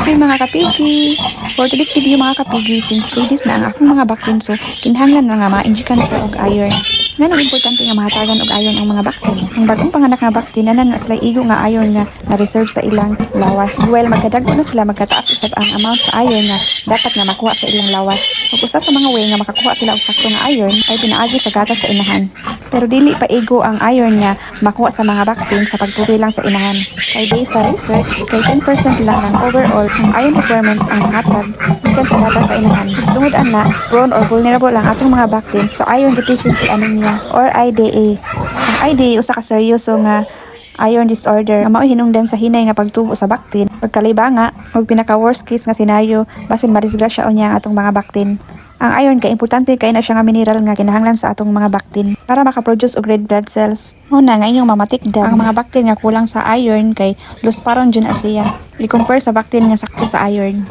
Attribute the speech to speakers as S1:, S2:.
S1: Hi mga kapigi! For today's video mga kapigi, since 3 days na ang akong mga baktin, so kinahanglan na nga ma-injikan ko og iron. Nga nang importante nga mahatagan og iron ang mga baktin. Ang bagong panganak nga baktin na na sila igo nga iron nga na-reserve sa ilang lawas. Well, magkadagko na sila, magkataas usab ang amount sa iron nga dapat nga makuha sa ilang lawas. Ug usa sa mga way nga makakuha sila og sakto nga iron ay pinaagi sa gatas sa inahan. Pero dili pa igo ang iron nga makuha sa mga baktin sa pagtutoy lang sa inahan. Kay based sa research, kay 10% lang ng overall ang iron requirement ang hatag gikan sa gatas sa inahan. Tungod ana, prone or vulnerable ang atong mga baktin sa iron deficiency anemia or IDA. Ang IDA usa ka seryoso nga iron disorder nga mao hinungdan sa hinay nga pagtubo sa baktin, pagkalibanga ug pinaka worst case nga senaryo basin madisgrasya unya ang atong mga baktin. Ang iron kay importante kay na siya nga mineral nga kinahanglan sa atong mga baktin para makaproduce og red blood cells. Una nga inyong mamatikdan ang mga baktin nga kulang sa iron kay lusparon jud na siya i-compare sa baktin nga sakto sa iron.